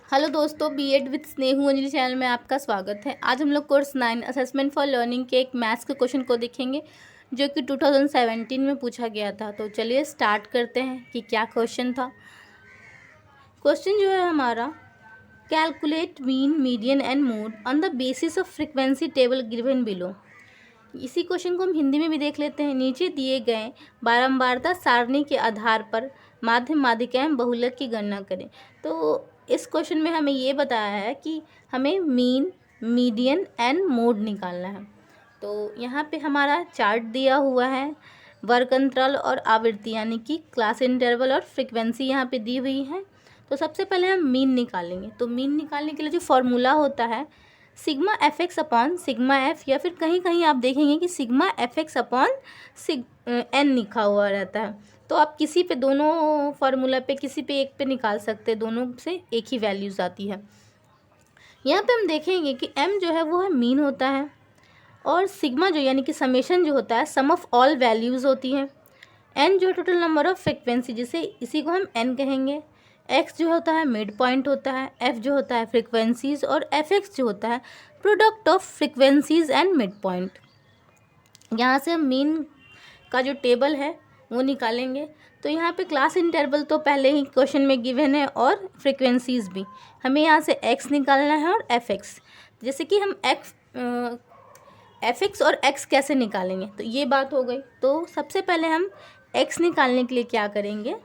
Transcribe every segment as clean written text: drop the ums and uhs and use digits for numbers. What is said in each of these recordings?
Hello दोस्तों, BEd with Snehu Anjali channel में आपका स्वागत है। आज हम लोग कोर्स 9 असेसमेंट फॉर लर्निंग के एक मैथ्स के क्वेश्चन को देखेंगे जो कि 2017 में पूछा गया था। तो चलिए स्टार्ट करते हैं कि क्या क्वेश्चन था। क्वेश्चन जो है हमारा, calculate mean median and mode on the basis of frequency table given below. इसी क्वेश्चन को हम हिंदी में भी देख लेते हैं। नीचे दिए गए बारंबारता सारणी के आधार पर माध्यम माध्यिका एवं बहुलक की गणना करें। तो इस क्वेश्चन में हमें ये बताया है कि हमें मीन, मीडियन एंड मोड निकालना है। तो यहाँ पे हमारा चार्ट दिया हुआ है, वर्ग अंतराल और आवृत्ति यानी कि क्लास इंटरवल और फ्रीक्वेंसी यहाँ पे दी हुई है। तो सबसे पहले हम मीन निकालेंगे। तो मीन निकालने के लिए जो फॉर्मूला होता है sigma f x upon sigma f, या फिर कहीं कहीं आप देखेंगे कि sigma f x upon n लिखा हुआ रहता है। तो आप किसी पे, दोनों फार्मूला पे किसी पे एक पे निकाल सकते हैं, दोनों से एक ही वैल्यूज़ आती है। यहाँ पे हम देखेंगे कि m जो है वो है मीन होता है, और सिग्मा जो यानी कि समेशन जो होता है सम ऑफ ऑल वैल्यूज़ होती है। n जो है टोटल नंबर ऑफ फ्रिक्वेंसी, जिसे इसी को हम n कहेंगे। x जो होता है मिड पॉइंट होता है, f जो होता है फ्रिक्वेंसीज, और fx जो होता है product of frequencies and mid point. यहाँ से हम मीन का जो टेबल है वो निकालेंगे। तो यहाँ पे क्लास इंटरवल तो पहले ही क्वेश्चन में गिवन है, और फ्रिक्वेंसीज भी। हमें यहाँ से x निकालना है और fx। जैसे कि हम fx और x कैसे निकालेंगे, तो ये बात हो गई। तो सबसे पहले हम x निकालने के लिए क्या करेंगे,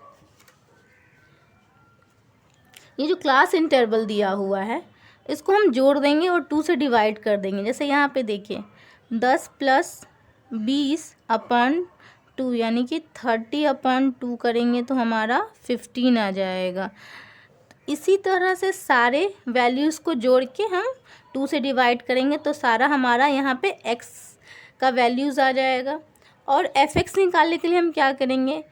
ये जो क्लास इंटरवल दिया हुआ है इसको हम जोड़ देंगे और 2 से डिवाइड कर देंगे। जैसे यहाँ पे देखिए 10 + 20/2 यानी कि 30/2 करेंगे तो हमारा 15 आ जाएगा। इसी तरह से सारे वैल्यूज़ को जोड़ के हम 2 से डिवाइड करेंगे तो सारा हमारा यहाँ पे x का वैल्यूज़ आ जाएगा। और fx निकालने के लिए हम क्या करेंगे,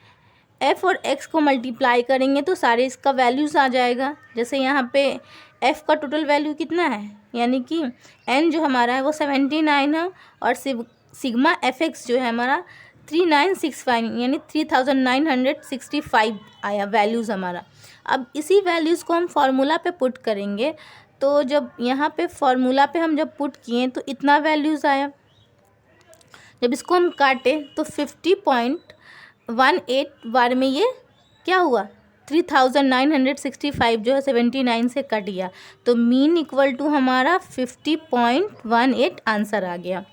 f और x को मल्टीप्लाई करेंगे तो सारे इसका वैल्यूज़ आ जाएगा। जैसे यहाँ पे f का टोटल वैल्यू कितना है, यानी कि n जो हमारा है वो 79 है, और सिग्मा fx जो है हमारा 3965 यानी 3965 आया वैल्यूज़ हमारा। अब इसी वैल्यूज़ को हम फार्मूला पे पुट करेंगे। तो जब यहाँ पे फार्मूला पे हम जब पुट किए तो इतना वैल्यूज़ आया। जब इसको हम काटे तो 50.18 बार में ये क्या हुआ, 3965 जो है 79 से कट गया। तो मीन इक्वल टू हमारा 50.18 आंसर आ गया।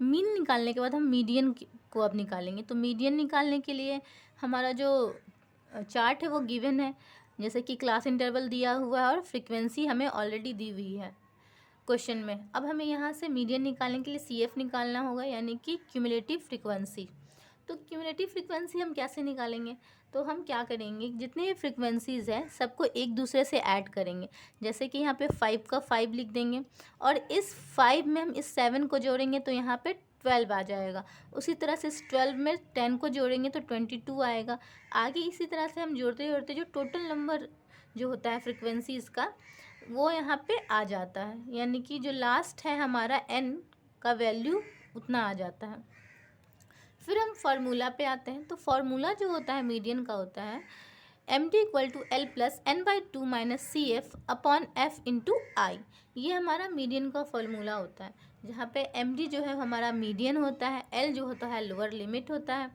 मीन निकालने के बाद हम मीडियन को अब निकालेंगे। तो मीडियन निकालने के लिए हमारा जो चार्ट है वो गिवन है, जैसे कि क्लास इंटरवल दिया हुआ है और फ्रीक्वेंसी हमें ऑलरेडी दी हुई है क्वेश्चन में। अब हमें यहाँ से मीडियन निकालने के लिए CF निकालना होगा, यानी कि क्यूमुलेटिव फ्रीक्वेंसी। तो क्यूमुलेटिव फ्रीक्वेंसी हम कैसे निकालेंगे, तो हम क्या करेंगे, जितने भी फ्रीक्वेंसीज़ हैं सबको एक दूसरे से ऐड करेंगे। जैसे कि यहाँ पे 5 का 5 लिख देंगे, और इस 5 में हम इस 7 को जोड़ेंगे तो यहाँ पे 12 आ जाएगा। उसी तरह से इस 12 में 10 को जोड़ेंगे तो 22 आएगा। आगे इसी तरह से हम जोड़ते जोड़ते जो टोटल नंबर जो होता है फ्रीक्वेंसीज़ का वो यहाँ पे आ जाता है, यानी कि जो लास्ट है हमारा n का वैल्यू उतना आ जाता है। फिर हम फार्मूला पे आते हैं। तो फार्मूला जो होता है मीडियन का होता है MD = L + n/2 - CF upon F × I। ये हमारा मीडियन का फार्मूला होता है, जहाँ पे MD जो है हमारा मीडियन होता है, L जो होता है लोअर लिमिट होता है,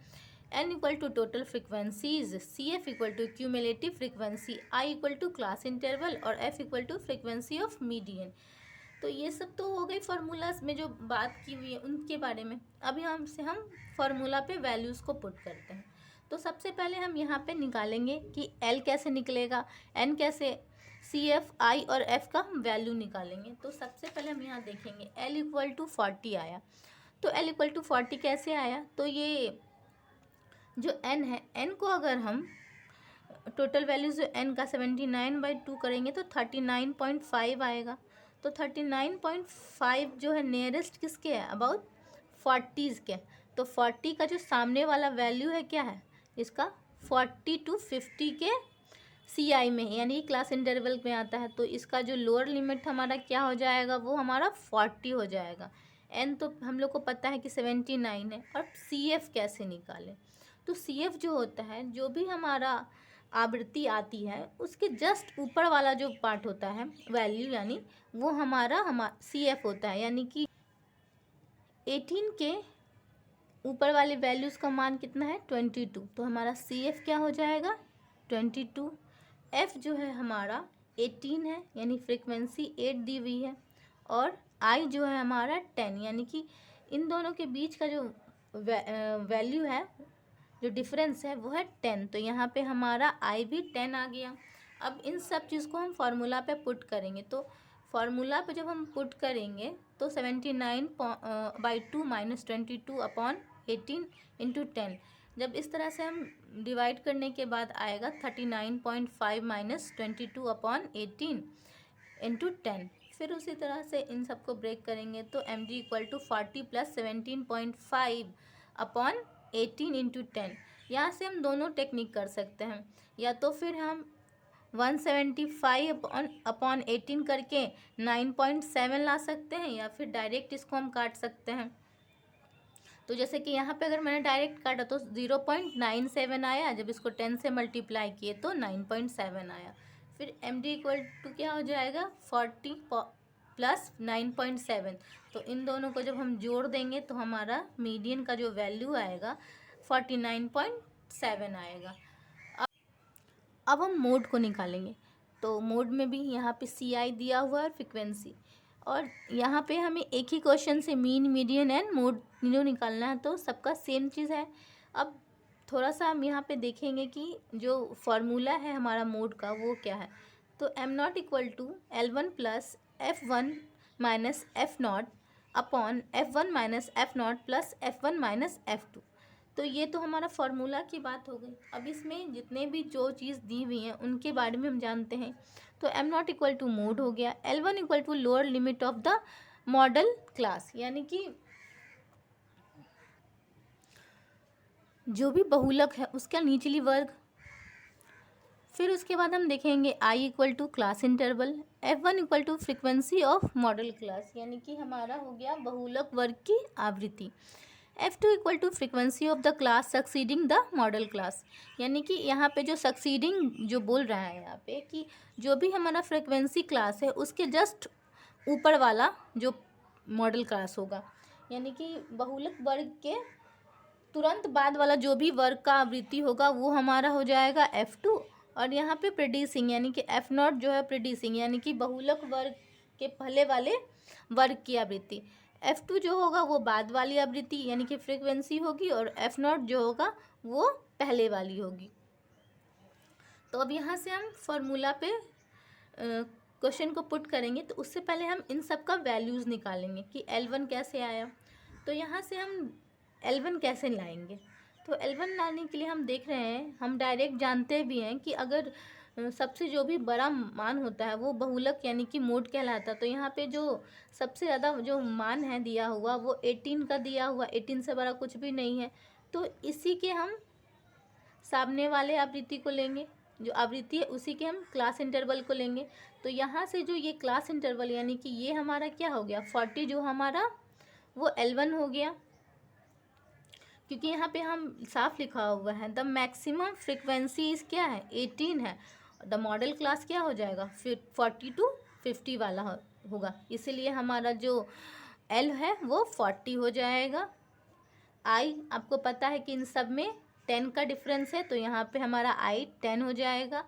n = total frequencies, CF = cumulative frequency, I = class interval, और F = फ्रिक्वेंसी ऑफ मीडियन। तो ये सब तो हो गई फार्मूलाज में जो बात की हुई है उनके बारे में। अभी हम फार्मूला पे वैल्यूज़ को पुट करते हैं। तो सबसे पहले हम यहाँ पे निकालेंगे कि L कैसे निकलेगा, N कैसे, CF, I और F का हम वैल्यू निकालेंगे। तो सबसे पहले हम यहाँ देखेंगे L = 40 आया। तो L = 40 कैसे आया, तो ये जो n है, n को अगर हम टोटल वैल्यूज जो n का 79/2 करेंगे तो 39.5 आएगा। तो 39.5 जो है नियरेस्ट किसके है, अबाउट 40s के। तो 40 का जो सामने वाला वैल्यू है क्या है इसका, 40 to 50 के CI में, यानी क्लास इंटरवल में आता है। तो इसका जो लोअर लिमिट हमारा क्या हो जाएगा, वो हमारा 40 हो जाएगा। n तो हम लोग को पता है कि 79 है। और CF कैसे निकालें, तो CF जो होता है, जो भी हमारा आवृत्ति आती है उसके जस्ट ऊपर वाला जो पार्ट होता है वैल्यू, यानी वो हमारा CF होता है। यानी कि 18 के ऊपर वाले वैल्यूज़ का मान कितना है 22, तो हमारा CF क्या हो जाएगा 22। F जो है हमारा 18 है, यानी फ्रीक्वेंसी 8 दी हुई है, और I जो है हमारा 10, यानी कि इन दोनों के बीच का जो वैल्यू है, जो डिफरेंस है वो है 10। तो यहाँ पे हमारा I भी 10 आ गया। अब इन सब चीज़ को हम फार्मूला पे पुट करेंगे, तो फार्मूला पे जब हम पुट करेंगे तो 79/2 माइनस 22 अपॉन 18 इंटू 10, जब इस तरह से हम डिवाइड करने के बाद आएगा 39.5 माइनस 22 अपॉन 18 इंटू 10। फिर उसी तरह से इन सबको ब्रेक करेंगे तो mg equal to 40 plus 17.5 upon 18 into 10। यहाँ से हम दोनों टेक्निक कर सकते हैं, या तो फिर हम 175 अपॉन 18 करके 9.7 ला सकते हैं, या फिर डायरेक्ट इसको हम काट सकते हैं। तो जैसे कि यहाँ पे अगर मैंने डायरेक्ट काटा तो 0.97 आया, जब इसको 10 से मल्टीप्लाई किए तो 9.7 आया। फिर md इक्वल टू क्या हो जाएगा 40 प्लस 9.7, तो इन दोनों को जब हम जोड़ देंगे तो हमारा मीडियन का जो वैल्यू आएगा 49.7 आएगा। अब हम मोड को निकालेंगे, तो मोड में भी यहाँ पे CI दिया हुआ है फ्रिक्वेंसी, और यहाँ पे हमें एक ही क्वेश्चन से मीन, मीडियन एंड मोड तीनों निकालना है, तो सबका सेम चीज़ है। अब थोड़ा सा हम यहाँ पे देखेंगे कि जो फार्मूला है हमारा मोड का वो क्या है। तो m0 equal to L1 plus F1 minus F0 upon F1 minus F0 plus F1 minus F2। तो ये तो हमारा फार्मूला की बात हो गई। अब इसमें जितने भी जो चीज़ दी हुई हैं उनके बारे में हम जानते हैं। तो m0 इक्वल टू मोड हो गया, L1 equal to lower limit of the modal class, यानी कि जो भी बहुलक है उसका निचली वर्ग। फिर उसके बाद हम देखेंगे I equal to class interval, F1 equal to frequency of modal class, यानी कि हमारा हो गया बहुलक वर्ग की आवृत्ति। F2 equal to frequency of the class succeeding the modal class, यानी कि यहाँ पे जो सक्सीडिंग जो बोल रहा है यहाँ पे कि जो भी हमारा फ्रिक्वेंसी क्लास है उसके जस्ट ऊपर वाला जो मॉडल क्लास होगा, यानी कि बहुलक वर्ग के तुरंत बाद वाला जो भी वर्ग का आवृत्ति होगा वो हमारा हो जाएगा F2। और यहाँ पे प्रीडिसिंग यानी कि F0 जो है प्रीडिसिंग, यानी कि बहुलक वर्ग के पहले वाले वर्ग की आवृत्ति। F2 जो होगा वो बाद वाली आवृत्ति यानी कि फ्रीक्वेंसी होगी, और F0 जो होगा वो पहले वाली होगी। तो अब यहाँ से हम फॉर्मूला पे क्वेश्चन को पुट करेंगे, तो उससे पहले हम इन सब का वैल्यूज़ निकालेंगे कि L1 कैसे आया। तो यहाँ से हम L1 कैसे लाएंगे, तो L1 लाने के लिए हम देख रहे हैं, हम डायरेक्ट जानते भी हैं कि अगर सबसे जो भी बड़ा मान होता है वो बहुलक यानी कि मोड कहलाता है। तो यहाँ पे जो सबसे ज़्यादा जो मान है दिया हुआ वो 18 का दिया हुआ, 18 से बड़ा कुछ भी नहीं है। तो इसी के हम सामने वाले आवृत्ति को लेंगे, जो आवृत्ति है उसी के हम क्लास इंटरवल को लेंगे। तो यहाँ से जो ये क्लास इंटरवल यानी कि ये हमारा क्या हो गया 40, जो हमारा वो L1 हो गया, क्योंकि यहाँ पे हम साफ लिखा हुआ है द मैक्सिमम फ्रिक्वेंसी इस क्या है 18 है, द मॉडल क्लास क्या हो जाएगा फिर 40 to 50 वाला होगा, इसीलिए हमारा जो L है वो 40 हो जाएगा। I आपको पता है कि इन सब में 10 का डिफरेंस है, तो यहाँ पे हमारा I 10 हो जाएगा।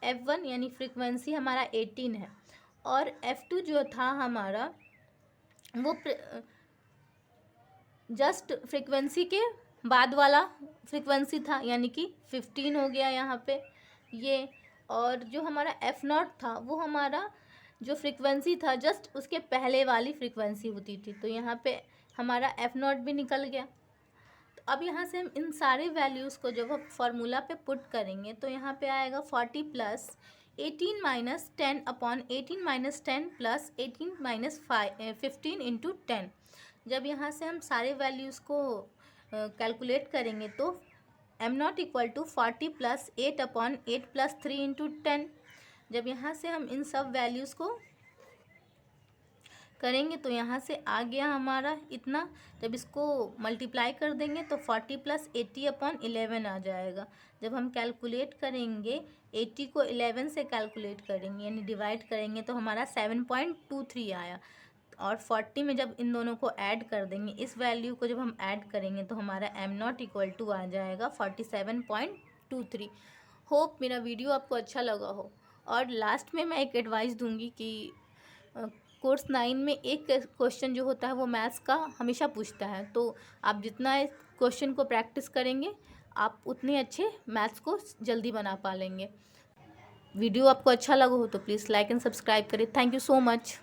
F1 यानी फ्रिक्वेंसी हमारा 18 है, और F2 जो था हमारा वो जस्ट फ्रिक्वेंसी के बाद वाला फ्रिक्वेंसी था, यानी कि 15 हो गया यहाँ पे ये। और जो हमारा F0 था वो हमारा जो फ्रिक्वेंसी था जस्ट उसके पहले वाली फ्रिक्वेंसी होती थी, तो यहाँ पे हमारा F0 भी निकल गया। तो अब यहाँ से हम इन सारे वैल्यूज़ को जब हम फार्मूला पे पुट करेंगे तो यहाँ पे आएगा 40 plus 18 minus 10 upon 18 minus 10 plus 18 minus 15 into 10। जब यहाँ से हम सारे वैल्यूज़ को कैलकुलेट करेंगे तो m0 equal to 40 plus 8 upon 8 plus 3 into 10। जब यहाँ से हम इन सब वैल्यूज़ को करेंगे तो यहाँ से आ गया हमारा इतना। जब इसको मल्टीप्लाई कर देंगे तो 40 + 80/11 आ जाएगा। जब हम कैलकुलेट करेंगे 80 को 11 से कैलकुलेट करेंगे यानी डिवाइड करेंगे तो हमारा 7.23 आया। और 40 में जब इन दोनों को ऐड कर देंगे, इस वैल्यू को जब हम ऐड करेंगे तो हमारा m0 = आ जाएगा 47.23। होप मेरा वीडियो आपको अच्छा लगा हो। और लास्ट में मैं एक एडवाइस दूंगी कि कोर्स 9 में एक क्वेश्चन जो होता है वो मैथ्स का हमेशा पूछता है, तो आप जितना इस क्वेश्चन को प्रैक्टिस करेंगे आप उतने अच्छे मैथ्स को जल्दी बना पा लेंगे। वीडियो आपको अच्छा लगा हो तो प्लीज़ लाइक एंड सब्सक्राइब करें। Thank you so much.